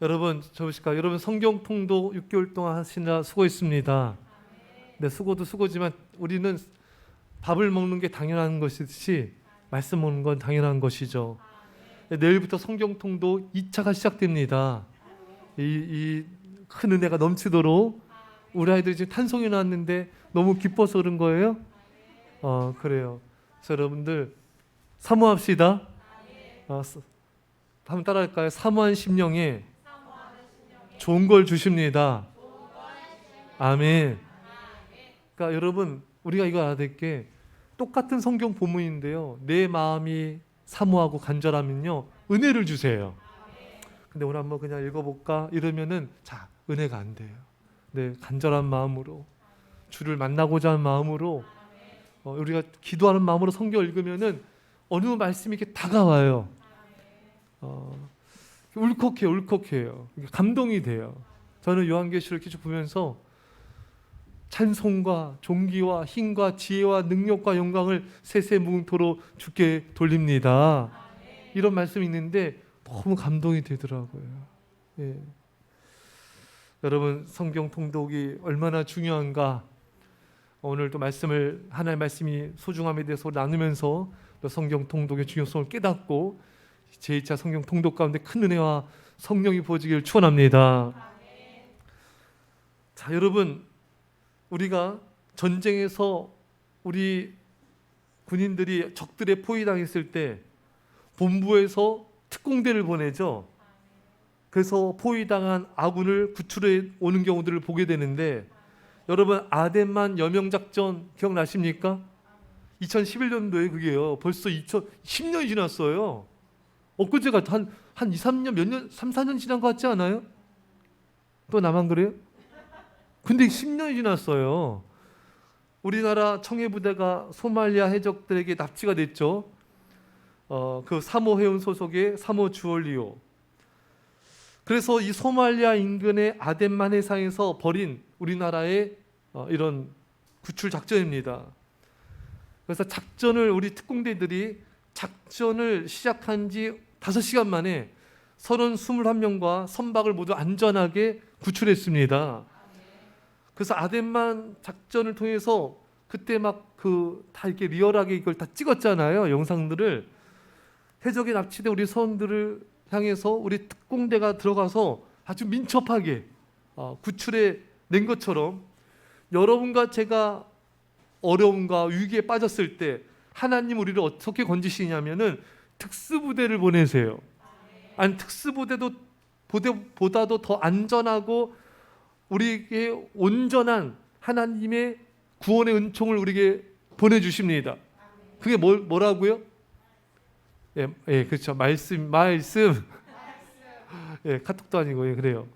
여러분 좋으실까요? 여러분 성경 통독 6개월 동안 하시느라 수고했습니다. 네, 수고도 수고지만 우리는 밥을 먹는 게 당연한 것이듯이 말씀 먹는 건 당연한 것이죠. 네, 내일부터 성경 통독 2차가 시작됩니다. 이 큰 은혜가 넘치도록 우리 아이들이 지금 탄송이 나왔는데 너무 기뻐서 그런 거예요? 그래요. 그래서 여러분들 사모합시다. 한번 따라할까요? 사모한 심령에 좋은 걸 주십니다. 아멘. 그러니까 여러분 우리가 이거 알아야 될 게 똑같은 성경 본문인데요. 내 마음이 사모하고 간절하면요 은혜를 주세요. 근데 오늘 한번 그냥 읽어볼까 이러면은 자 은혜가 안 돼요. 네, 간절한 마음으로 주를 만나고자 하는 마음으로 우리가 기도하는 마음으로 성경 읽으면은 어느 말씀이 이렇게 다가와요. 울컥해요. 감동이 돼요. 저는 요한계시록 이렇게 보면서 찬송과 존귀와 힘과 지혜와 능력과 영광을 세세무궁토록 주께 돌립니다. 이런 말씀이 있는데 너무 감동이 되더라고요. 예. 여러분 성경 통독이 얼마나 중요한가. 오늘도 말씀을 하나님의 말씀이 소중함에 대해서 나누면서 또 성경 통독의 중요성을 깨닫고 제2차 성경 통독 가운데 큰 은혜와 성령이 부어지기를 축원합니다. 자, 여러분 우리가 전쟁에서 우리 군인들이 적들에 포위당했을 때 본부에서 특공대를 보내죠. 그래서 포위당한 아군을 구출해 오는 경우들을 보게 되는데 여러분 아덴만 여명작전 기억나십니까? 2011년도에 그게요. 벌써 10년이 지났어요. 엊그제가 한 2, 3년 몇 년 3, 4년 지난 것 같지 않아요? 또 나만 그래요? 근데 10년이 지났어요. 우리나라 청해부대가 소말리아 해적들에게 납치가 됐죠. 그 사모 해운 소속의 사모 주얼리오. 그래서 이 소말리아 인근의 아덴만 해상에서 벌인 우리나라의 이런 구출 작전입니다. 그래서 작전을 우리 특공대들이 작전을 시작한 지 5시간 만에 21명과 선박을 모두 안전하게 구출했습니다. 그래서 아덴만 작전을 통해서 그때 막 다 이렇게 리얼하게 이걸 다 찍었잖아요. 영상들을. 해적에 납치된 우리 선원들을 향해서 우리 특공대가 들어가서 아주 민첩하게 구출해 낸 것처럼 여러분과 제가 어려움과 위기에 빠졌을 때 하나님 우리를 어떻게 건지시냐면은 특수부대를 보내세요. 아니 특수부대도 보다도 더 안전하고 우리에게 온전한 하나님의 구원의 은총을 우리에게 보내주십니다. 그게 뭐라고요? 예, 그렇죠. 말씀. 예, 카톡도 아니고 예, 그래요.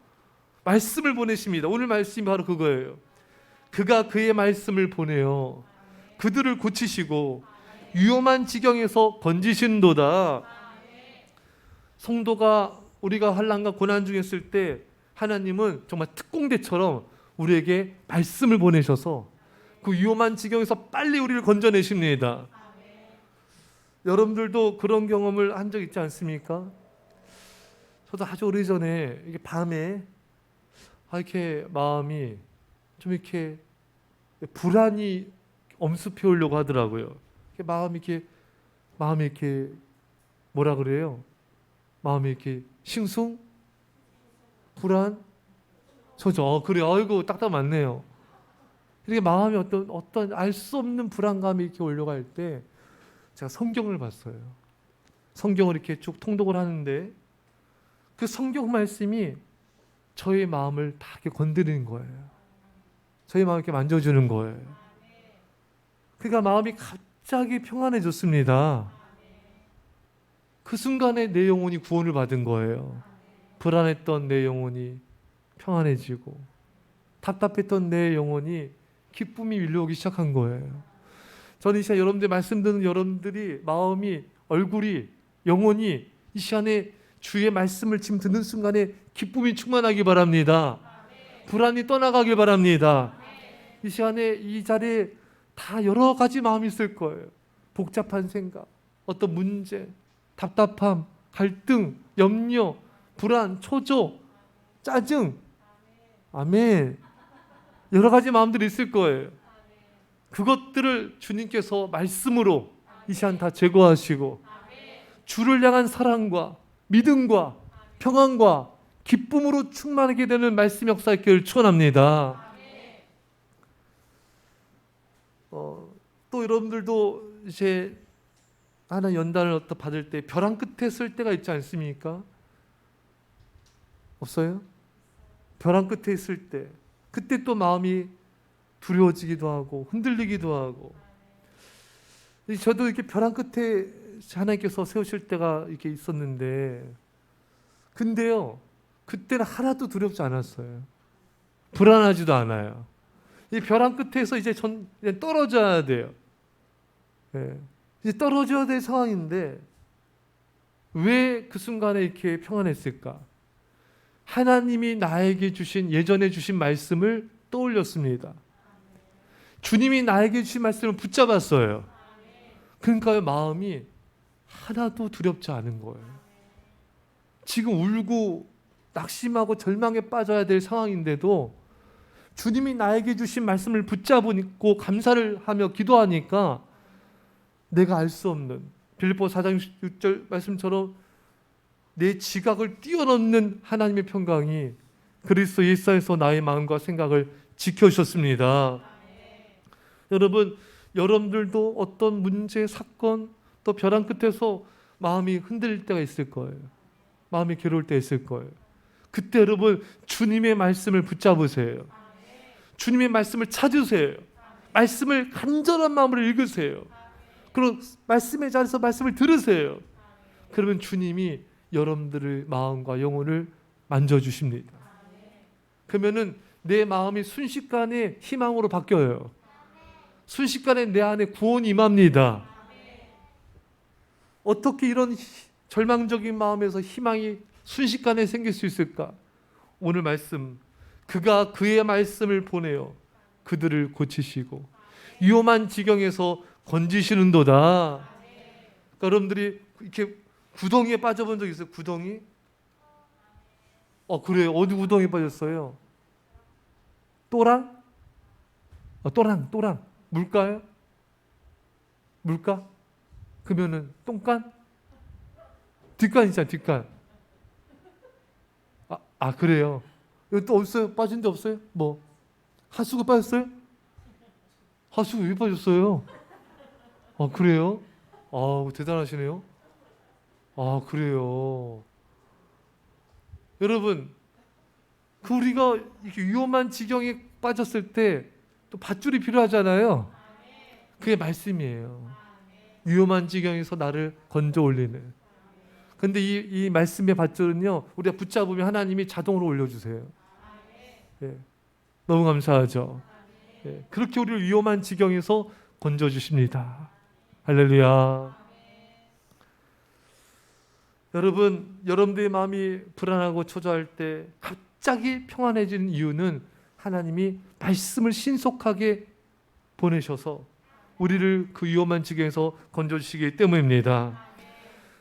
말씀을 보내십니다. 오늘 말씀이 바로 그거예요. 그가 그의 말씀을 보내요. 그들을 고치시고 위험한 지경에서 건지신도다. 성도가 우리가 환난과 고난 중에 있을 때 하나님은 정말 특공대처럼 우리에게 말씀을 보내셔서 그 위험한 지경에서 빨리 우리를 건져내십니다. 여러분들도 그런 경험을 한 적 있지 않습니까? 저도 아주 오래전에 이게 밤에 이렇게 마음이 좀 이렇게 불안이 엄습해 오려고 하더라고요. 마음이 이렇게 뭐라 그래요? 마음이 이렇게 싱숭? 불안? 저죠. 그래요. 아이고 딱딱 맞네요. 이렇게 마음이 어떤 알 수 없는 불안감이 이렇게 올려갈 때 제가 성경을 봤어요. 성경을 이렇게 쭉 통독을 하는데 그 성경 말씀이 저의 마음을 다 이렇게 건드리는 거예요. 저의 마음을 이렇게 만져주는 거예요. 그러니까 마음이 갑자기 평안해졌습니다. 그 순간에 내 영혼이 구원을 받은 거예요. 불안했던 내 영혼이 평안해지고 답답했던 내 영혼이 기쁨이 밀려오기 시작한 거예요. 저는 이 시간 여러분들 말씀 듣는 여러분들이 마음이 얼굴이 영혼이 이 시간에 주의 말씀을 지금 듣는 순간에 기쁨이 충만하기 바랍니다. 불안이 떠나가길 바랍니다. 이 시간에 이 자리에 다 여러 가지 마음이 있을 거예요. 복잡한 생각, 어떤 문제, 답답함, 갈등, 염려, 불안, 초조 짜증, 아멘. 여러 가지 마음들이 있을 거예요. 그것들을 주님께서 말씀으로 이 시간 다 제거하시고 주를 향한 사랑과 믿음과 평안과 기쁨으로 충만하게 되는 말씀 역사 있기를 축원합니다. 또 여러분들도 이제 하나 연단을 받을 때 벼랑 끝에 쓸 때가 있지 않습니까? 없어요? 벼랑 끝에 있을 때 그때 또 마음이 두려워지기도 하고 흔들리기도 하고, 저도 이렇게 벼랑 끝에 하나님께서 세우실 때가 이렇게 있었는데, 근데요 그때는 하나도 두렵지 않았어요. 불안하지도 않아요. 이 벼랑 끝에서 이제 떨어져야 돼요. 네. 이제 떨어져야 될 상황인데 왜 그 순간에 이렇게 평안했을까? 하나님이 나에게 주신, 예전에 주신 말씀을 떠올렸습니다. 주님이 나에게 주신 말씀을 붙잡았어요. 그러니까 마음이 하나도 두렵지 않은 거예요. 지금 울고 낙심하고 절망에 빠져야 될 상황인데도 주님이 나에게 주신 말씀을 붙잡고 감사를 하며 기도하니까 내가 알 수 없는, 빌립보 4장 6절 말씀처럼 내 지각을 뛰어넘는 하나님의 평강이 그리스도 예수 안에서 나의 마음과 생각을 지켜주셨습니다. 여러분, 여러분들도 어떤 문제, 사건, 또 벼랑 끝에서 마음이 흔들릴 때가 있을 거예요. 마음이 괴로울 때 있을 거예요. 그때 여러분 주님의 말씀을 붙잡으세요. 주님의 말씀을 찾으세요. 말씀을 간절한 마음으로 읽으세요. 그리고 말씀의 자리에서 말씀을 들으세요. 그러면 주님이 여러분들의 마음과 영혼을 만져주십니다. 그러면은 내 마음이 순식간에 희망으로 바뀌어요. 순식간에 내 안에 구원이 임합니다. 어떻게 이런 절망적인 마음에서 희망이 순식간에 생길 수 있을까? 오늘 말씀, 그가 그의 말씀을 보내어 그들을 고치시고 위험한 지경에서 건지시는도다. 그러니까 여러분들이 이렇게 구덩이에 빠져본 적 있어요? 구덩이? 그래요. 어디 구덩이에 빠졌어요? 또랑? 또랑. 물가요? 물가? 그러면은 똥간? 뒷간 있잖아요. 뒷간. 그래요. 여기 또 없어요? 빠진 데 없어요? 뭐? 하수구 빠졌어요? 하수구 왜 빠졌어요? 그래요? 대단하시네요. 그래요. 여러분, 우리가 이렇게 위험한 지경에 빠졌을 때 또 밧줄이 필요하잖아요. 그게 말씀이에요. 위험한 지경에서 나를 건져 올리는. 근데 이 말씀의 밧줄은요, 우리가 붙잡으면 하나님이 자동으로 올려주세요. 예. 너무 감사하죠. 예. 그렇게 우리를 위험한 지경에서 건져주십니다. 할렐루야. 여러분, 여러분들의 마음이 불안하고 초조할 때 갑자기 평안해지는 이유는 하나님이 말씀을 신속하게 보내셔서 우리를 그 위험한 지경에서 건져주시기 때문입니다.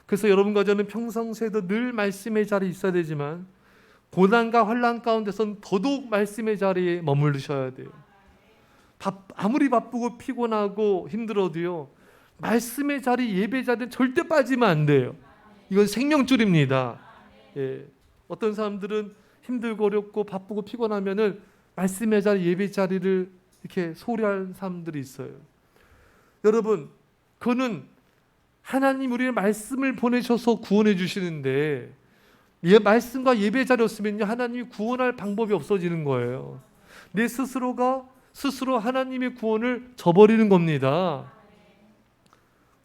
그래서 여러분과 저는 평상시에도 늘 말씀의 자리에 있어야 되지만 고난과 환난 가운데서는 더더욱 말씀의 자리에 머무르셔야 돼요. 아무리 바쁘고 피곤하고 힘들어도요, 말씀의 자리, 예배 자리는 절대 빠지면 안 돼요. 이건 생명줄입니다. 예. 어떤 사람들은 힘들고 어렵고 바쁘고 피곤하면은 말씀의 자리, 예배 자리를 이렇게 소홀히 하는 사람들이 있어요. 여러분, 그거는 하나님 우리의 말씀을 보내셔서 구원해 주시는데, 말씀과 예배 자리 없으면요, 하나님이 구원할 방법이 없어지는 거예요. 내 스스로 하나님의 구원을 저버리는 겁니다.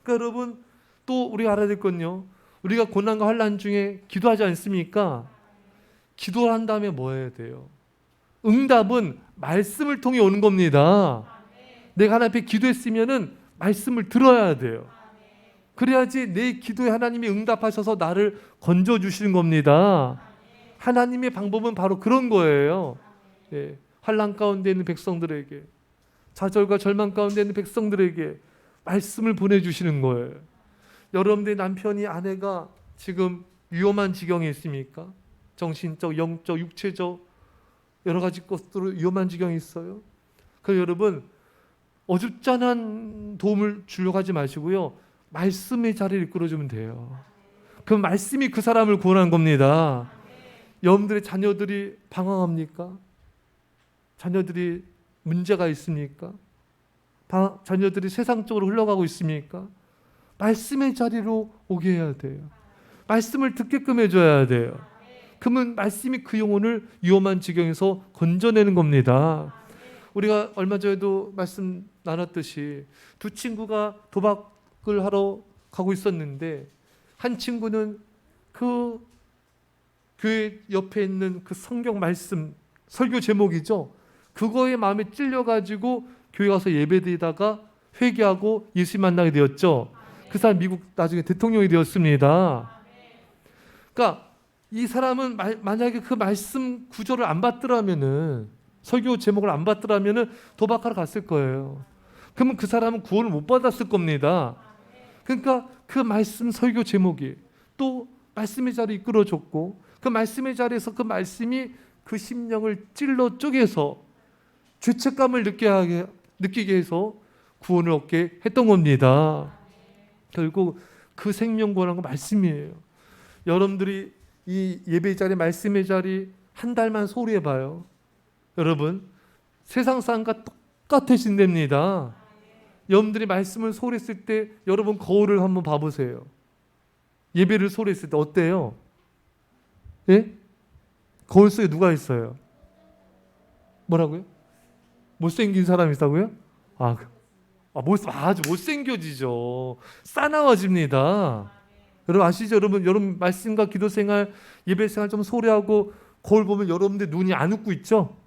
그러니까 여러분, 또 우리가 알아야 될 건요, 우리가 고난과 환난 중에 기도하지 않습니까? 기도를 한 다음에 뭐 해야 돼요? 응답은 말씀을 통해 오는 겁니다. 내가 하나님 앞에 기도했으면은 말씀을 들어야 돼요. 그래야지 내 기도에 하나님이 응답하셔서 나를 건져주시는 겁니다. 하나님의 방법은 바로 그런 거예요. 예. 환난 가운데 있는 백성들에게, 좌절과 절망 가운데 있는 백성들에게 말씀을 보내주시는 거예요. 여러분들의 남편이, 아내가 지금 위험한 지경에 있습니까? 정신적, 영적, 육체적 여러 가지 것으로 위험한 지경이 있어요. 그래서 여러분 어줍잖은 도움을 주려고 하지 마시고요. 말씀의 자리를 이끌어주면 돼요. 그 말씀이 그 사람을 구원한 겁니다. 여러분들의 자녀들이 방황합니까? 자녀들이 문제가 있습니까? 자녀들이 세상적으로 흘러가고 있습니까? 말씀의 자리로 오게 해야 돼요. 말씀을 듣게끔 해줘야 돼요. 그러면 말씀이 그 영혼을 위험한 지경에서 건져내는 겁니다. 우리가 얼마 전에도 말씀 나눴듯이 두 친구가 도박을 하러 가고 있었는데 한 친구는 그 교회 옆에 있는 그 성경 말씀 설교 제목이죠. 그거에 마음에 찔려가지고 교회 가서 예배드리다가 회개하고 예수 만나게 되었죠. 그 사람 미국 나중에 대통령이 되었습니다. 그러니까 이 사람은 만약에 그 말씀 구조를 안 받더라면은, 설교 제목을 안 받더라면은 도박하러 갔을 거예요. 그러면 그 사람은 구원을 못 받았을 겁니다. 그러니까 그 말씀 설교 제목이 또 말씀의 자리에 이끌어줬고, 그 말씀의 자리에서 그 말씀이 그 심령을 찔러 쪼개서 죄책감을 느끼게 해서 구원을 얻게 했던 겁니다. 결국 그 생명 구원한 건 말씀이에요. 여러분들이 이 예배 자리, 말씀의 자리 한 달만 소홀히 해봐요. 여러분 세상 사람과 똑같으신답니다. 여러분들이 말씀을 소홀히 했을 때 여러분 거울을 한번 봐보세요. 예배를 소홀히 했을 때 어때요? 예? 거울 속에 누가 있어요? 뭐라고요? 못생긴 사람이 있다고요? 아주 못생겨지죠. 싸나워집니다. 여러분 아시죠? 여러분 말씀과 기도 생활, 예배 생활 좀 소홀히 하고 거울 보면 여러분들 눈이 안 웃고 있죠?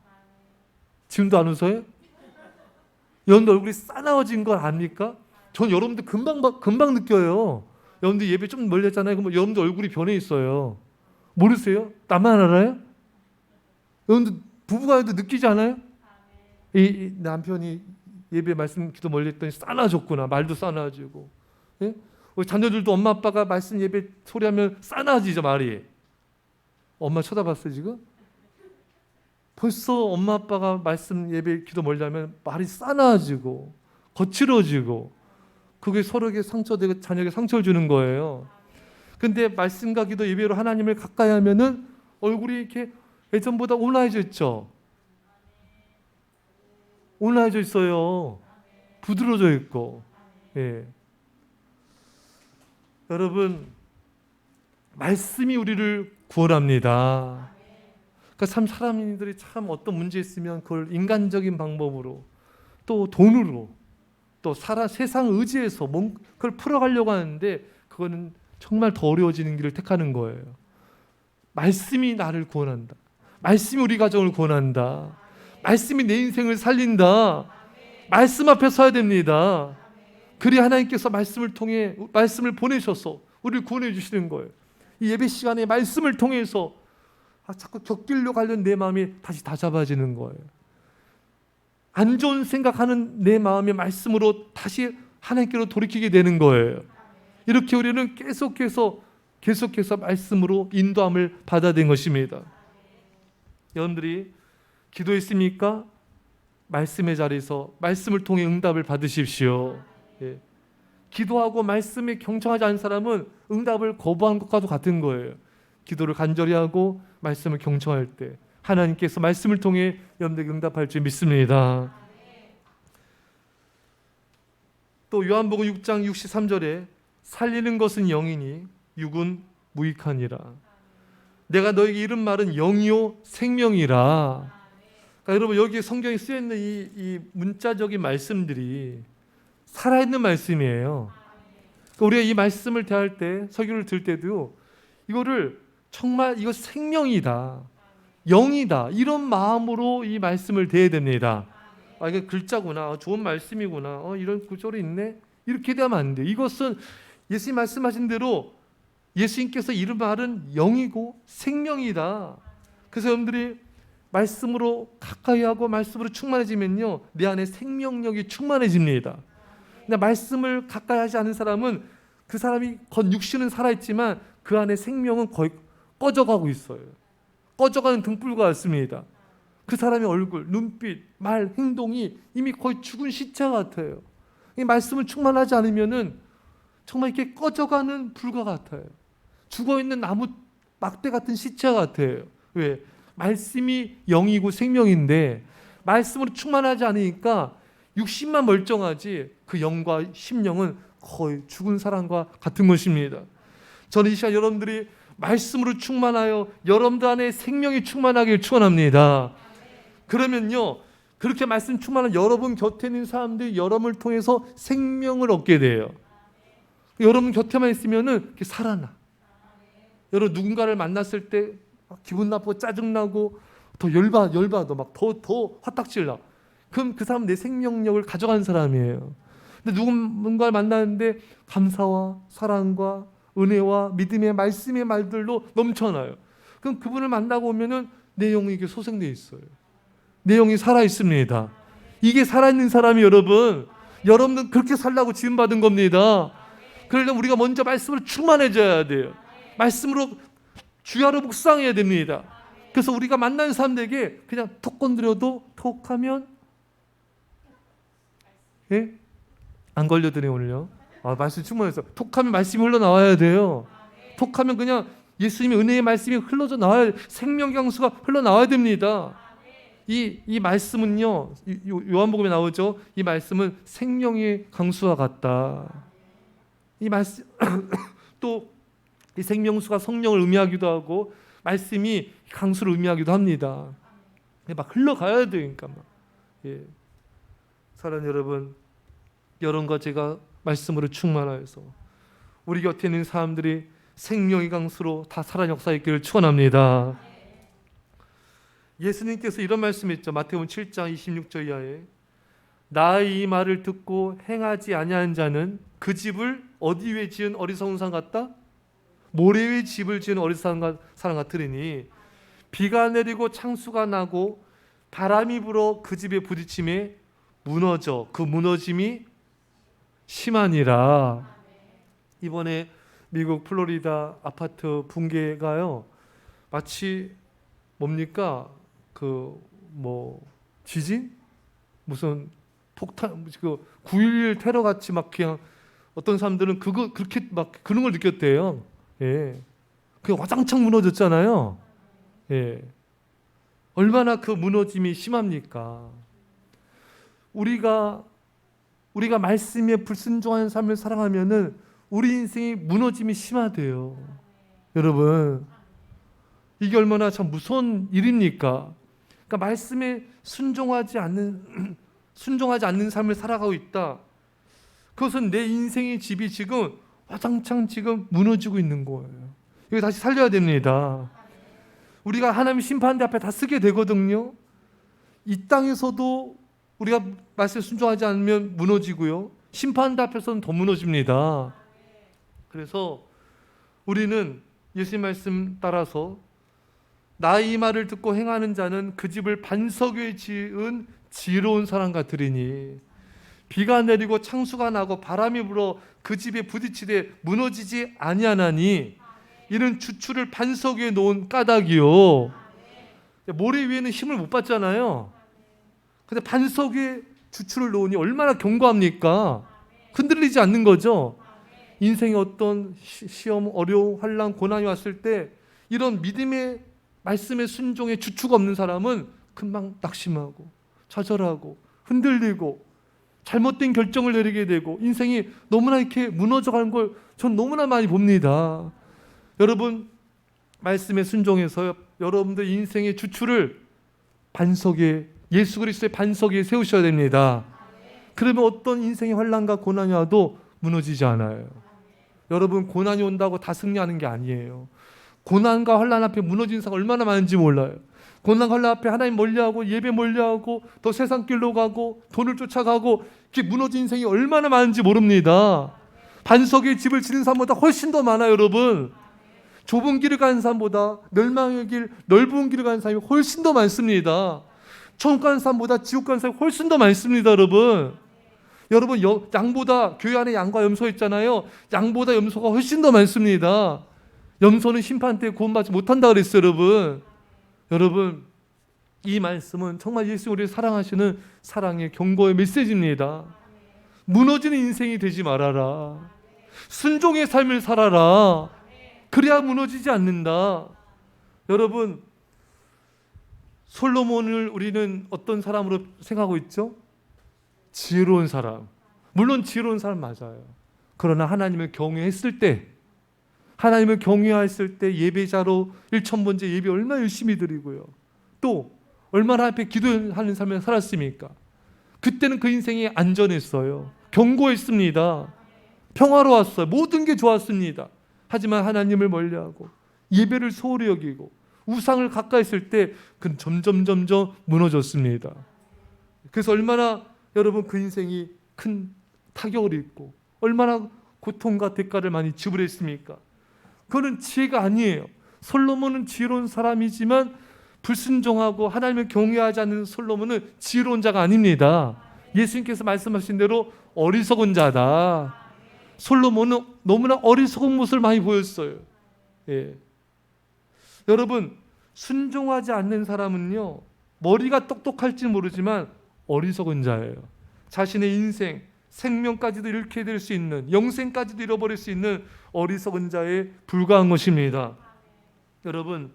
지금도 안 웃어요? 여러분들 얼굴이 싸나워진 걸 압니까? 전 여러분들 금방 느껴요. 여러분들 예배 좀 멀리 했잖아요. 그러면 여러분들 얼굴이 변해 있어요. 모르세요? 나만 알아요? 여러분들 부부가 해도 느끼지 않아요? 이 남편이 예배 말씀 기도 멀리 했더니 싸나워졌구나. 말도 싸나워지고. 예? 자녀들도 엄마 아빠가 말씀 예배 소리하면 싸나워지죠. 말이. 엄마 쳐다봤어요 지금? 벌써 엄마 아빠가 말씀 예배 기도 멀리 하면 말이 싸나워지고 거칠어지고, 그게 서로에게 상처되고 자녀에게 상처를 주는 거예요. 근데 말씀과 기도 예배로 하나님을 가까이 하면은 얼굴이 이렇게 예전보다 온화해져 있죠. 온화해져 있어요. 부드러워져 있고. 예. 여러분 말씀이 우리를 구원합니다. 그러니까 참 사람들이 참 어떤 문제 있으면 그걸 인간적인 방법으로 또 돈으로 또 세상 의지에서 그걸 풀어가려고 하는데 그거는 정말 더 어려워지는 길을 택하는 거예요. 말씀이 나를 구원한다. 말씀이 우리 가정을 구원한다. 말씀이 내 인생을 살린다. 말씀 앞에 서야 됩니다. 그리 하나님께서 말씀을 통해 말씀을 보내셔서 우리를 구원해 주시는 거예요. 이 예배 시간에 말씀을 통해서 자꾸 곁길로 가려는 내 마음이 다시 다잡아지는 거예요. 안 좋은 생각하는 내 마음의 말씀으로 다시 하나님께로 돌이키게 되는 거예요. 이렇게 우리는 계속해서 말씀으로 인도함을 받아야 되는 것입니다. 여러분들이 기도했습니까? 말씀의 자리에서 말씀을 통해 응답을 받으십시오. 예. 기도하고 말씀에 경청하지 않은 사람은 응답을 거부한 것과도 같은 거예요. 기도를 간절히 하고 말씀을 경청할 때 하나님께서 말씀을 통해 여러분들에게 응답할 줄 믿습니다. 또 요한복음 6장 63절에 살리는 것은 영이니 육은 무익하니라. 내가 너에게 이른 말은 영이요 생명이라. 그러니까 여러분 여기 성경에 쓰여있는 이 문자적인 말씀들이 살아있는 말씀이에요. 그러니까 우리가 이 말씀을 대할 때, 설교를 들을 때도 이거를 정말 이거 생명이다, 영이다, 이런 마음으로 이 말씀을 대해야 됩니다. 이게 글자구나, 좋은 말씀이구나, 이런 구절이 있네, 이렇게 대하면 안 돼. 이것은 예수님 말씀하신 대로 예수님께서 이른 말은 영이고 생명이다. 그래서 여러분들이 말씀으로 가까이 하고 말씀으로 충만해지면요, 내 안에 생명력이 충만해집니다. 근데 말씀을 가까이 하지 않은 사람은 그 사람이 겉 육신은 살아있지만 그 안에 생명은 거의 꺼져가고 있어요. 꺼져가는 등불과 같습니다. 그 사람의 얼굴, 눈빛, 말, 행동이 이미 거의 죽은 시체 같아요. 이 말씀을 충만하지 않으면은 정말 이렇게 꺼져가는 불과 같아요. 죽어있는 나무 막대 같은 시체 같아요. 왜? 말씀이 영이고 생명인데 말씀으로 충만하지 않으니까 육신만 멀쩡하지 그 영과 심령은 거의 죽은 사람과 같은 것입니다. 저는 이 시간 여러분들이 말씀으로 충만하여 여러분들 안에 생명이 충만하길 축원합니다. 그러면요, 그렇게 말씀 충만한 여러분 곁에 있는 사람들이 여러분을 통해서 생명을 얻게 돼요. 여러분 곁에만 있으면은 이렇게 살아나. 여러분 누군가를 만났을 때 기분 나쁘고 짜증나고 더 열받아 막 더 화딱질 나. 그럼 그 사람은 내 생명력을 가져간 사람이에요. 근데 누군가를 만나는데 감사와 사랑과 은혜와 믿음의 말씀의 말들로 넘쳐나요. 그럼 그분을 만나고 오면은 내 영이 이게 소생돼 있어요. 내 영이 살아 있습니다. 이게 살아있는 사람이 여러분은 그렇게 살라고 지음받은 겁니다. 그러려면 우리가 먼저 말씀으로 충만해져야 돼요. 말씀으로 주야로 묵상해야 됩니다. 그래서 우리가 만나는 사람들에게 그냥 톡 건드려도 톡 하면 예? 안 걸려드네요 오늘요. 말씀 충만해서 톡하면 말씀이 흘러나와야 돼요. 톡하면 그냥 예수님의 은혜의 말씀이 흘러져 나와야 생명 강수가 흘러나와야 됩니다. 이 말씀은요, 요한복음에 나오죠. 이 말씀은 생명의 강수와 같다. 이 말씀 또 이 생명수가 성령을 의미하기도 하고 말씀이 강수를 의미하기도 합니다. 막 흘러가야 되니까 막. 예. 사랑하는 여러분, 여러분과 제가 말씀으로 충만하여서 우리 곁에 있는 사람들이 생명의 강수로 다 살아 역사했기를 축원합니다. 예수님께서 이런 말씀했죠. 마태복음 7장 26절 이하에 나의 이 말을 듣고 행하지 아니하는 자는 그 집을 어디 위에 지은 어리석은 사람 같다? 모래 위에 집을 지은 어리석은 사람 같으리니 비가 내리고 창수가 나고 바람이 불어 그 집에 부딪힘에 무너져 그 무너짐이 심하니라. 이번에 미국 플로리다 아파트 붕괴가요 마치 뭡니까 지진? 무슨 폭탄, 9.11 테러 같이 막 그냥 어떤 사람들은 그렇게 막 그런 걸 느꼈대요. 예. 그게 와장창 무너졌잖아요. 예. 얼마나 그 무너짐이 심합니까? 우리가 말씀에 불순종하는 삶을 살아가면은 우리 인생이 무너짐이 심하대요. 여러분, 이게 얼마나 참 무서운 일입니까? 그러니까 말씀에 순종하지 않는 삶을 살아가고 있다. 그것은 내 인생의 집이 지금 와장창 지금 무너지고 있는 거예요. 이거 다시 살려야 됩니다. 우리가 하나님 심판대 앞에 다 쓰게 되거든요. 이 땅에서도 우리가 말씀에 순종하지 않으면 무너지고요. 심판대 앞에서는 더 무너집니다. 그래서 우리는 예수님 말씀 따라서 나의 이 말을 듣고 행하는 자는 그 집을 반석 위에 지은 지혜로운 사람 같으리니 비가 내리고 창수가 나고 바람이 불어 그 집에 부딪히되 무너지지 아니하나니 이는 주추를 반석 위에 놓은 까닭이요. 모래 위에는 힘을 못 받잖아요. 근데 반석 위에 주추를 놓으니 얼마나 견고합니까? 흔들리지 않는 거죠. 인생의 어떤 시험, 어려움, 환난, 고난이 왔을 때 이런 믿음의 말씀의 순종에 주추가 없는 사람은 금방 낙심하고 좌절하고 흔들리고 잘못된 결정을 내리게 되고 인생이 너무나 이렇게 무너져가는 걸 전 너무나 많이 봅니다. 여러분, 말씀에 순종해서 여러분들 인생의 주추를 반석에, 예수 그리스도의 반석에 세우셔야 됩니다. 그러면 어떤 인생의 환난과 고난이 와도 무너지지 않아요. 여러분, 고난이 온다고 다 승리하는 게 아니에요. 고난과 환난 앞에 무너진 사람 얼마나 많은지 몰라요. 고난과 환난 앞에 하나님 멀리하고 예배 멀리하고 더 세상 길로 가고 돈을 쫓아가고 이렇게 무너진 인생이 얼마나 많은지 모릅니다. 반석의 집을 지는 사람보다 훨씬 더 많아요. 여러분, 좁은 길을 가는 사람보다 멸망의 길, 넓은 길을 가는 사람이 훨씬 더 많습니다. 천국 가는 사람보다 지옥 가는 사람이 훨씬 더 많습니다. 여러분, 양보다, 교회 안에 양과 염소 있잖아요. 양보다 염소가 훨씬 더 많습니다. 염소는 심판 때 구원받지 못한다 그랬어요. 여러분, 여러분, 이 말씀은 정말 예수 우리를 사랑하시는 사랑의 경고의 메시지입니다. 무너지는 인생이 되지 말아라. 순종의 삶을 살아라. 그래야 무너지지 않는다. 여러분, 솔로몬을 우리는 어떤 사람으로 생각하고 있죠? 지혜로운 사람. 물론 지혜로운 사람 맞아요. 그러나 하나님을 경외했을 때, 하나님을 경외했을 때 예배자로 1000번째 예배 얼마나 열심히 드리고요. 또 얼마나 앞에 기도하는 삶을 살았습니까? 그때는 그 인생이 안전했어요. 견고했습니다. 평화로웠어요. 모든 게 좋았습니다. 하지만 하나님을 멀리하고 예배를 소홀히 여기고 우상을 가까이 했을 때 그는 점점 무너졌습니다. 그래서 얼마나 여러분 그 인생이 큰 타격을 입고 얼마나 고통과 대가를 많이 지불했습니까? 그는 지혜가 아니에요. 솔로몬은 지혜로운 사람이지만 불순종하고 하나님을 경외하지 않는 솔로몬은 지혜로운 자가 아닙니다. 예수님께서 말씀하신 대로 어리석은 자다. 솔로몬은 너무나 어리석은 모습을 많이 보였어요. 예. 여러분, 순종하지 않는 사람은요, 머리가 똑똑할지 모르지만 어리석은 자예요. 자신의 인생, 생명까지도 잃게 될 수 있는, 영생까지도 잃어버릴 수 있는 어리석은 자에 불과한 것입니다. 여러분,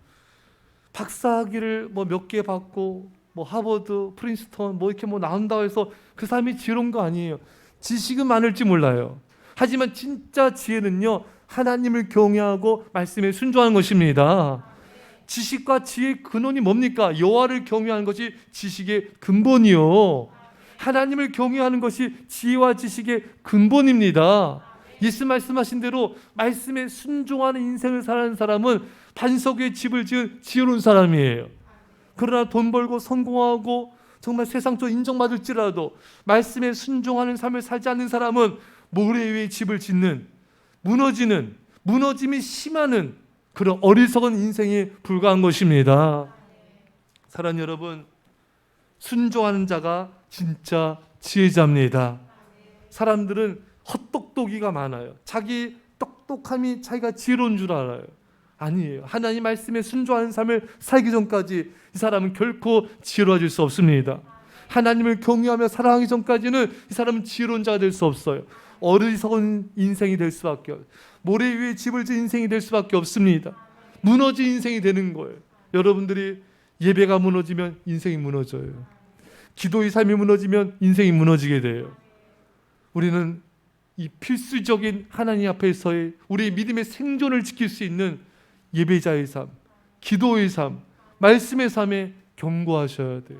박사학위를 몇 개 받고 하버드, 프린스턴 이렇게 나온다고 해서 그 사람이 지혜로운 거 아니에요. 지식은 많을지 몰라요. 하지만 진짜 지혜는요, 하나님을 경외하고 말씀에 순종하는 것입니다. 지식과 지혜의 근원이 뭡니까? 여호와를 경외하는 것이 지식의 근본이요. 하나님을 경외하는 것이 지혜와 지식의 근본입니다. 예수 말씀하신 대로 말씀에 순종하는 인생을 살아가는 사람은 반석 위에 집을 지은 지혜로운 사람이에요. 그러나 돈 벌고 성공하고 정말 세상적으로 인정받을지라도 말씀에 순종하는 삶을 살지 않는 사람은 모래 위에 집을 짓는, 무너짐이 심하는 그런 어리석은 인생에 불과한 것입니다. 사랑하는 여러분, 순종하는 자가 진짜 지혜자입니다. 사람들은 헛똑똑이가 많아요. 자기 똑똑함이 자기가 지혜로운 줄 알아요. 아니에요. 하나님 말씀에 순종하는 삶을 살기 전까지 이 사람은 결코 지혜로워질 수 없습니다. 하나님을 경외하며 사랑하기 전까지는 이 사람은 지혜로운 자가 될 수 없어요. 어리석은 인생이 될 수밖에 없어요. 모래 위에 집을 지은 인생이 될 수밖에 없습니다. 무너진 인생이 되는 거예요. 여러분들이 예배가 무너지면 인생이 무너져요. 기도의 삶이 무너지면 인생이 무너지게 돼요. 우리는 이 필수적인 하나님 앞에서의 우리의 믿음의 생존을 지킬 수 있는 예배자의 삶, 기도의 삶, 말씀의 삶에 경고하셔야 돼요.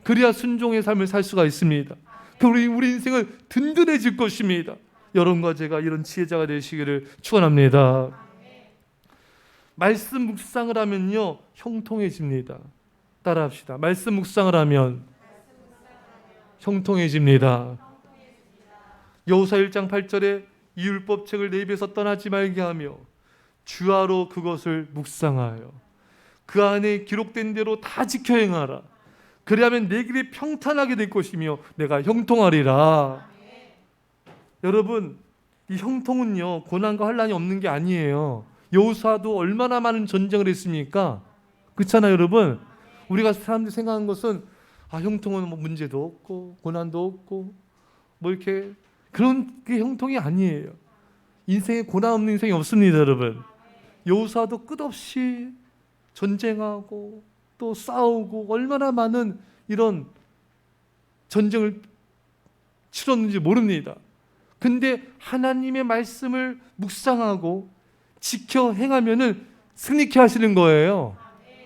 그래야 순종의 삶을 살 수가 있습니다. 우리 인생은 든든해질 것입니다. 여러분과 제가 이런 지혜자가 되시기를 축원합니다. 말씀 묵상을 하면요, 형통해집니다. 따라합시다. 말씀 묵상을 하면 형통해집니다. 여호수아 1장 8절에 이 율법책을 내 입에서 떠나지 말게 하며 주야로 그것을 묵상하여 그 안에 기록된 대로 다 지켜 행하라. 그리하면 내 길이 평탄하게 될 것이며 내가 형통하리라. 여러분, 이 형통은요, 고난과 환난이 없는 게 아니에요. 여호수아도 얼마나 많은 전쟁을 했습니까? 그렇잖아요, 여러분. 우리가 사람들이 생각하는 것은 형통은 문제도 없고 고난도 없고 이렇게 그런 게 형통이 아니에요. 인생에 고난 없는 인생이 없습니다, 여러분. 여호수아도 끝없이 전쟁하고 또 싸우고 얼마나 많은 이런 전쟁을 치렀는지 모릅니다. 근데 하나님의 말씀을 묵상하고 지켜 행하면은 승리케 하시는 거예요.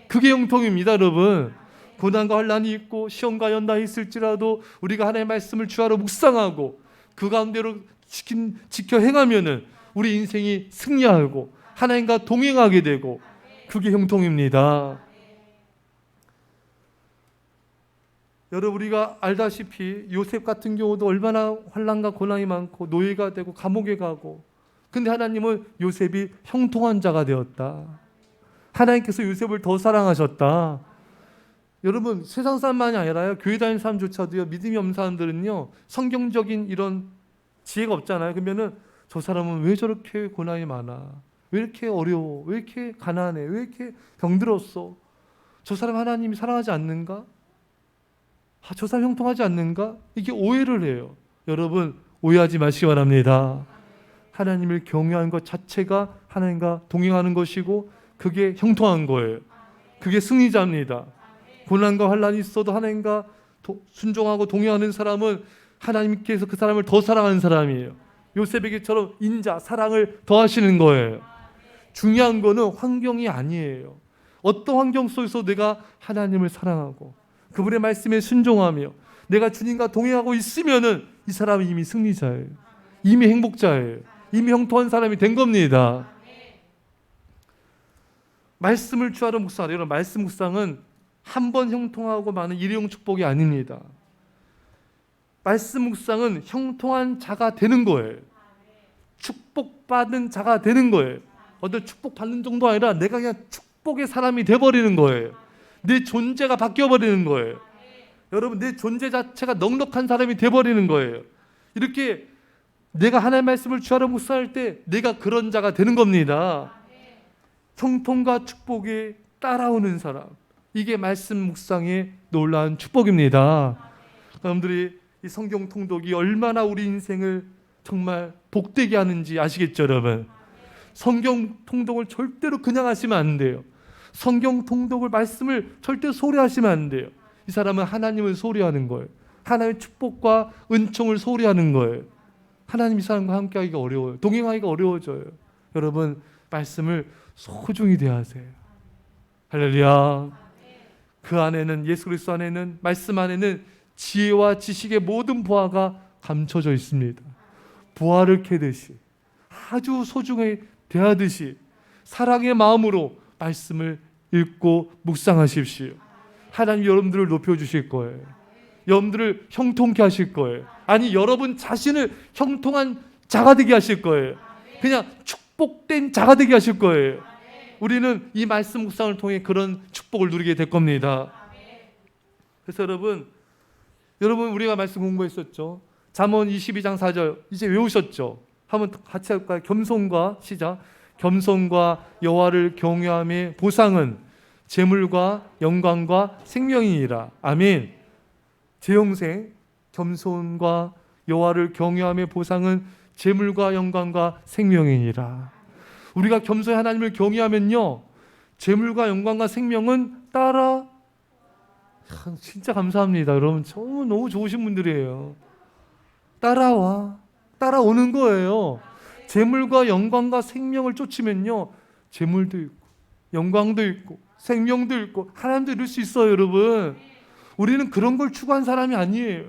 그게 형통입니다, 여러분. 고난과 환난이 있고 시험과 연단이 있을지라도 우리가 하나님의 말씀을 주야로 묵상하고 그 가운데로 지켜 행하면은 우리 인생이 승리하고 하나님과 동행하게 되고 그게 형통입니다. 여러분, 우리가 알다시피 요셉 같은 경우도 얼마나 환난과 고난이 많고 노예가 되고 감옥에 가고, 근데 하나님은 요셉이 형통한 자가 되었다. 하나님께서 요셉을 더 사랑하셨다. 여러분, 세상 사람만이 아니라요, 교회 다니는 사람조차도요, 믿음이 없는 사람들은요, 성경적인 이런 지혜가 없잖아요. 그러면은 저 사람은 왜 저렇게 고난이 많아? 왜 이렇게 어려워? 왜 이렇게 가난해? 왜 이렇게 병들었어? 저 사람 하나님이 사랑하지 않는가? 저 사람 형통하지 않는가? 이게 오해를 해요. 여러분, 오해하지 마시기 바랍니다. 하나님을 경외하는 것 자체가 하나님과 동행하는 것이고 그게 형통한 거예요. 그게 승리자입니다. 고난과 환난이 있어도 하나님과 순종하고 동행하는 사람은 하나님께서 그 사람을 더 사랑하는 사람이에요. 요셉에게처럼 인자, 사랑을 더하시는 거예요. 중요한 거는 환경이 아니에요. 어떤 환경 속에서 내가 하나님을 사랑하고 그분의 말씀에 순종하며 내가 주님과 동행하고 있으면은 이 사람은 이미 승리자예요. 이미 행복자예요. 이미 형통한 사람이 된 겁니다. 말씀을 주하러 묵상하라. 여러분, 말씀 묵상은 한 번 형통하고 많은 일회용 축복이 아닙니다. 말씀 묵상은 형통한 자가 되는 거예요. 축복받은 자가 되는 거예요. 어떤 축복받는 정도 아니라 내가 그냥 축복의 사람이 돼버리는 거예요. 내 존재가 바뀌어버리는 거예요. 여러분, 내 존재 자체가 넉넉한 사람이 돼버리는 거예요. 이렇게 내가 하나님의 말씀을 주하러 묵상할 때 내가 그런 자가 되는 겁니다. 형통과 축복에 따라오는 사람, 이게 말씀 묵상의 놀라운 축복입니다. 여러분들이 이 성경 통독이 얼마나 우리 인생을 정말 복되게 하는지 아시겠죠, 여러분? 성경 통독을 절대로 그냥 하시면 안 돼요. 성경 통독을 말씀을 절대 소리하시면 안 돼요. 이 사람은 하나님을 소리하는 거예요. 하나님의 축복과 은총을 소리하는 거예요. 하나님 이 사람과 함께하기가 어려워요. 동행하기가 어려워져요. 여러분, 말씀을 소중히 대하세요. 할렐루야. 그 안에는, 예수 그리스도 안에는, 말씀 안에는 지혜와 지식의 모든 보화가 감춰져 있습니다. 보화를 캐듯이 아주 소중히 대하듯이 사랑의 마음으로 말씀을 읽고 묵상하십시오. 하나님 여러분들을 높여주실 거예요. 여러분들을 형통케 하실 거예요. 아니, 여러분 자신을 형통한 자가 되게 하실 거예요. 그냥 축복된 자가 되게 하실 거예요. 우리는 이 말씀 묵상을 통해 그런 축복을 누리게 될 겁니다. 그래서 여러분 우리가 말씀 공부했었죠. 잠언 22장 4절 이제 외우셨죠? 한번 같이 할까요? 겸손과 시작. 겸손과 여호와를 경외함의 보상은 재물과 영광과 생명이니라. 아멘. 제 영생, 겸손과 여호와를 경외함의 보상은 재물과 영광과 생명이니라. 우리가 겸손히 하나님을 경외하면요, 재물과 영광과 생명은 진짜 감사합니다. 여러분, 너무 좋으신 분들이에요. 따라오는 거예요. 재물과 영광과 생명을 쫓으면요, 재물도 있고 영광도 있고 생명도 있고 하나님도 이룰 수 있어요. 여러분, 우리는 그런 걸 추구한 사람이 아니에요.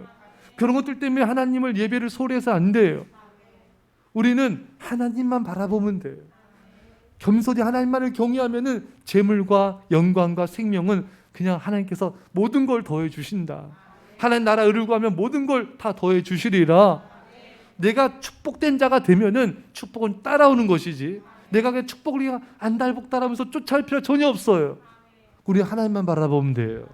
그런 것들 때문에 하나님을 예배를 소홀해서 안 돼요. 우리는 하나님만 바라보면 돼요. 겸손히 하나님만을 경외하면은 재물과 영광과 생명은 그냥 하나님께서 모든 걸 더해 주신다. 하나님 나라 의를 구하면 모든 걸 다 더해 주시리라. 내가 축복된 자가 되면은 축복은 따라오는 것이지, 내가 그냥 축복을 안달복 따라하면서 쫓아갈 필요 전혀 없어요. 우리 하나님만 바라보면 돼요.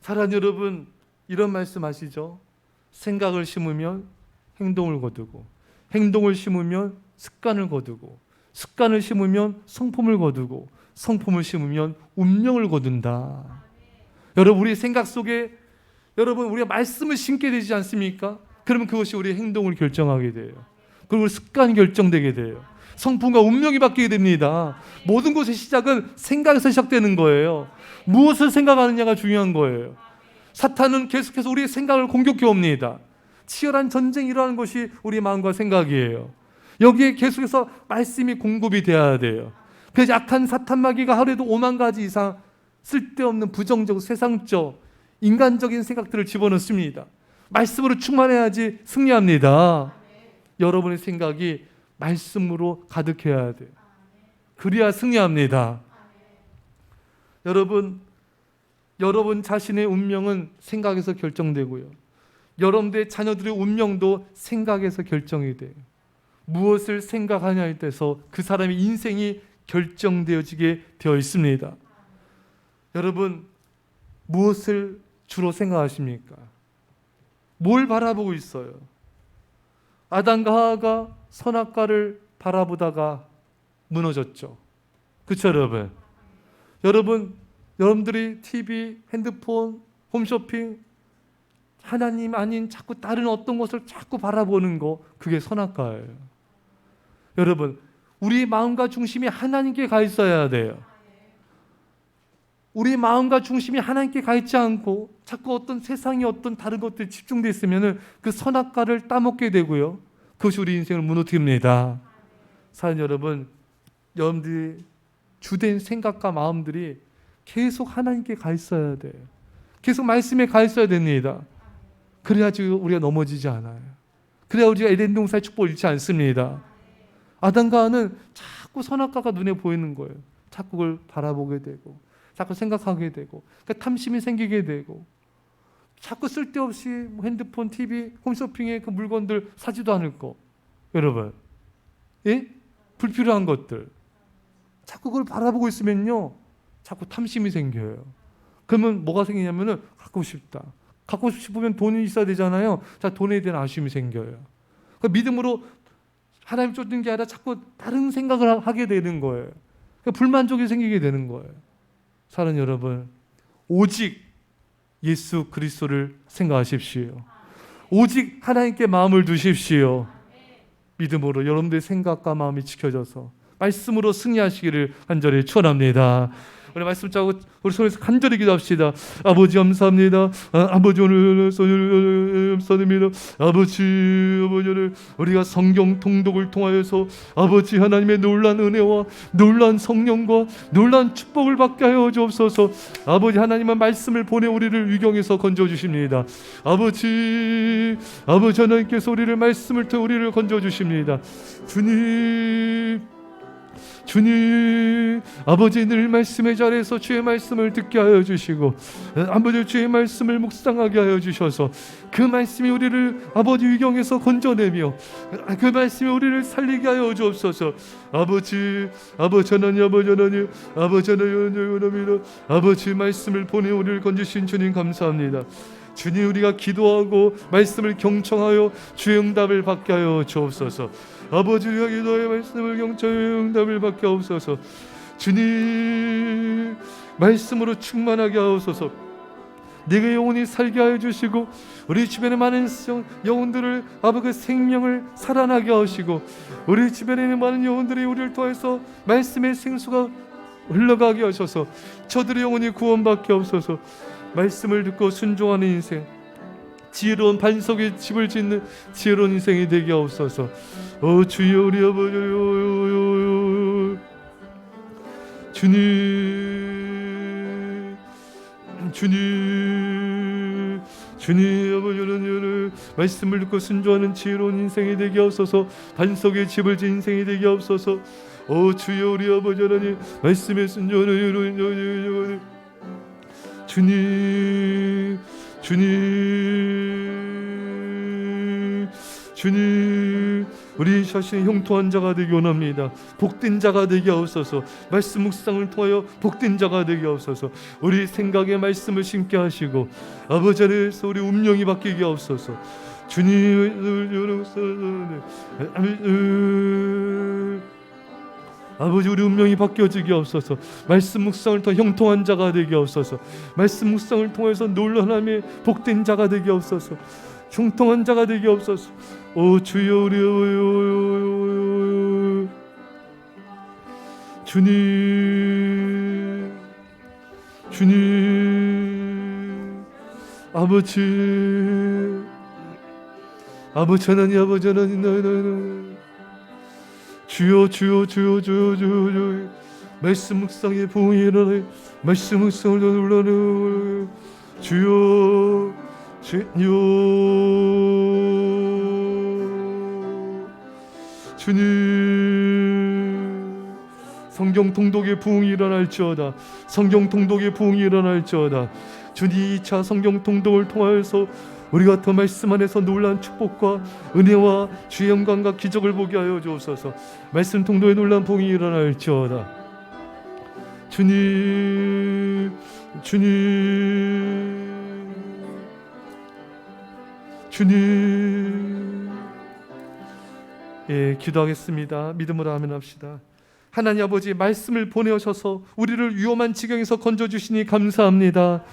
사랑하는 여러분, 이런 말씀 아시죠? 생각을 심으면 행동을 거두고, 행동을 심으면 습관을 거두고, 습관을 심으면 성품을 거두고, 성품을 심으면 운명을 거둔다. 여러분, 우리의 생각 속에 여러분 우리가 말씀을 심게 되지 않습니까? 그러면 그것이 우리의 행동을 결정하게 돼요. 그리고 습관이 결정되게 돼요. 성품과 운명이 바뀌게 됩니다. 모든 것의 시작은 생각에서 시작되는 거예요. 무엇을 생각하느냐가 중요한 거예요. 사탄은 계속해서 우리의 생각을 공격해 옵니다. 치열한 전쟁이 일어나는 것이 우리 마음과 생각이에요. 여기에 계속해서 말씀이 공급이 돼야 돼요. 그래서 약한 사탄 마귀가 하루에도 5만 가지 이상 쓸데없는 부정적, 세상적, 인간적인 생각들을 집어넣습니다. 말씀으로 충만해야지 승리합니다. 여러분의 생각이 말씀으로 가득해야 돼요. 그래야 승리합니다. 여러분 자신의 운명은 생각에서 결정되고요. 여러분들의 자녀들의 운명도 생각에서 결정이 돼요. 무엇을 생각하냐에 따라서 그 사람의 인생이 결정되어지게 되어 있습니다. 여러분, 무엇을 주로 생각하십니까? 뭘 바라보고 있어요? 아담과 하와가 선악과를 바라보다가 무너졌죠. 그렇죠, 여러분? 여러분들이 TV, 핸드폰, 홈쇼핑, 하나님 아닌 자꾸 다른 어떤 것을 자꾸 바라보는 거, 그게 선악과예요. 여러분, 우리 마음과 중심이 하나님께 가 있어야 돼요. 우리 마음과 중심이 하나님께 가 있지 않고 자꾸 어떤 세상의 어떤 다른 것들에 집중되어 있으면 그 선악과를 따먹게 되고요, 그것이 우리 인생을 무너뜨립니다. 사랑하는 여러분, 여러분들이 주된 생각과 마음들이 계속 하나님께 가 있어야 돼요. 계속 말씀에 가 있어야 됩니다. 그래야지 우리가 넘어지지 않아요. 그래야 우리가 에덴 동산의 축복을 잃지 않습니다. 아담과 하와는 자꾸 선악과가 눈에 보이는 거예요. 자꾸 그걸 바라보게 되고 자꾸 생각하게 되고, 그러니까 탐심이 생기게 되고, 자꾸 쓸데없이 핸드폰, TV, 홈쇼핑에 그 물건들 사지도 않을 거, 여러분, 예? 불필요한 것들 자꾸 그걸 바라보고 있으면요, 자꾸 탐심이 생겨요. 그러면 뭐가 생기냐면은 갖고 싶다. 갖고 싶으면 돈이 있어야 되잖아요. 자, 돈에 대한 아쉬움이 생겨요. 그 믿음으로 하나님 쫓는 게 아니라 자꾸 다른 생각을 하게 되는 거예요. 그러니까 불만족이 생기게 되는 거예요. 사랑하는 여러분, 오직 예수 그리스도를 생각하십시오. 오직 하나님께 마음을 두십시오. 믿음으로 여러분들의 생각과 마음이 지켜져서 말씀으로 승리하시기를 간절히 축원합니다. 우리 말씀 짜고 우리 손에서 간절히 기도합시다. 아버지 감사합니다. 아버지 오늘 감사드립니다. 아버지 오늘 우리가 성경 통독을 통하여서 아버지 하나님의 놀란 은혜와 놀란 성령과 놀란 축복을 받게 하여 주옵소서. 아버지 하나님의 말씀을 보내 우리를 위경에서 건져 주십니다. 아버지 하나님께서 우리를 말씀을 통해 우리를 건져 주십니다. 주님, 아버지 늘 말씀의 자리에서 주의 말씀을 듣게 하여 주시고, 아버지 주의 말씀을 묵상하게 하여 주셔서 그 말씀이 우리를 아버지 위경에서 건져내며 그 말씀이 우리를 살리게 하여 주옵소서. 아버지 하나님, 아버지 말씀을 보내 우리를 건지신 주님 감사합니다. 주님, 우리가 기도하고 말씀을 경청하여 주의 응답을 받게 하여 주옵소서. 아버지, 우리가 기도하여 말씀을 경청하여 응답을 받게 하옵소서. 주님, 말씀으로 충만하게 하옵소서. 내가 영혼이 살게 하여 주시고 우리 주변에 많은 영혼들을 아버지 그 생명을 살아나게 하시고 우리 주변에 있는 많은 영혼들이 우리를 통해서 말씀의 생수가 흘러가게 하셔서 저들의 영혼이 구원받게 하옵소서. 말씀을 듣고 순종하는 인생, 지혜로운 반석에 집을 짓는 지혜로운 인생이 되게 하옵소서. 주여, 우리 아버지 주님 아버지는 말씀을 듣고 순종하는 지혜로운 인생이 되게 하옵소서. 반석에 집을 짓는 인생이 되게 하옵소서. 주여, 우리 아버지 하나님 말씀에 순종하는 주님, 우리 자신의 형통한 자가 되기 원합니다. 복된 자가 되게 하옵소서. 말씀 묵상을 통하여 복된 자가 되게 하옵소서. 우리 생각에 말씀을 심게 하시고 아버지 안에서 우리 운명이 바뀌게 하옵소서. 주님, 아버지 우리 운명이 바뀌어지게 하옵소서. 말씀 묵상을 통해 형통한 자가 되게 하옵소서. 말씀 묵상을 통해서 놀라운 하나님의 복된 자가 되게 하옵소서. 형통한 자가 되게 하옵소서. 주여, 우리 주님, 아버지 하나님, 아버지 하나님, 주여, 말씀 묵상의 부흥이 일어나 말씀 묵상을 놀라는 주여, 주님, 성경 통독의 부흥이 일어날지어다. 성경 통독의 부흥이 일어날지어다. 주님, 2차 성경 통독을 통하여서 우리가 더 말씀 안에서 놀라운 축복과 은혜와 주의 영광과 기적을 보게 하여 주옵소서. 말씀 통독의 놀라운 부흥이 일어날지어다. 주님, 예, 기도하겠습니다. 믿음으로 아멘 합시다. 하나님 아버지 말씀을 보내셔서 우리를 위험한 지경에서 건져주시니 감사합니다.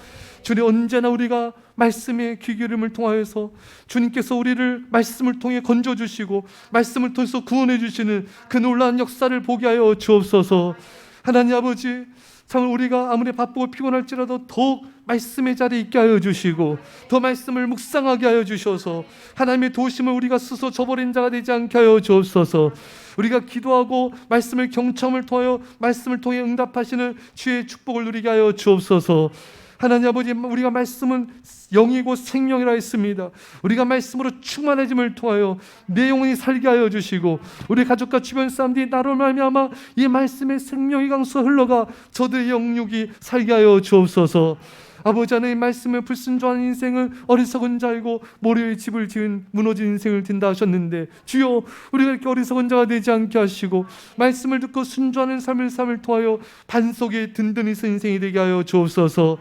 주님, 언제나 우리가 말씀의 귀 기름을 통하여서 주님께서 우리를 말씀을 통해 건져주시고 말씀을 통해서 구원해 주시는 그 놀라운 역사를 보게 하여 주옵소서. 하나님 아버지, 참 우리가 아무리 바쁘고 피곤할지라도 더욱 말씀의 자리에 있게 하여 주시고 더 말씀을 묵상하게 하여 주셔서 하나님의 도심을 우리가 스스로 저버린 자가 되지 않게 하여 주옵소서. 우리가 기도하고 말씀을 경청을 통하여 말씀을 통해 응답하시는 주의 축복을 누리게 하여 주옵소서. 하나님 아버지, 우리가 말씀은 영이고 생명이라 했습니다. 우리가 말씀으로 충만해짐을 통하여 내 영혼이 살게 하여 주시고 우리 가족과 주변 사람들이 나로 말미암아 이 말씀의 생명의 강수가 흘러가 저들의 영육이 살게 하여 주옵소서. 아버지 하나님, 말씀에 불순종한 인생은 어리석은 자이고 모래의 집을 지은 무너진 인생을 든다 하셨는데 주여, 우리가 이렇게 어리석은 자가 되지 않게 하시고 말씀을 듣고 순종하는 삶을 통하여 반석에 든든히 선 인생이 되게 하여 주옵소서.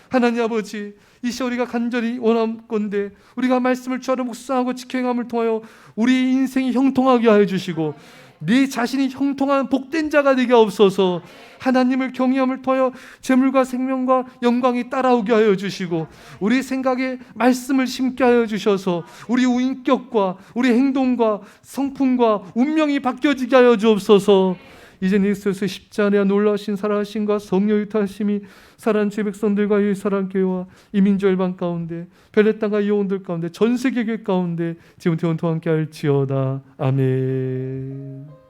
하나님 아버지, 이 시간 우리가 간절히 원함건대 우리가 말씀을 주하러 묵상하고 지켜행함을 통하여 우리 인생이 형통하게 하여 주시고 네 자신이 형통한 복된 자가 되게 하옵소서. 하나님을 경외함을 통하여 재물과 생명과 영광이 따라오게 하여 주시고 우리 생각에 말씀을 심게 하여 주셔서 우리 인격과 우리 행동과 성품과 운명이 바뀌어지게 하여 주옵소서. 이제 예수의 십자가의 놀라우신 살아하심과 성령의 타심이 살아난 주 백성들과 이 사랑 교회와 이민족 열방 가운데 벨레 땅과 영혼들 가운데 전 세계 교회 가운데 지금 태원토 함께 할지어다. 아멘.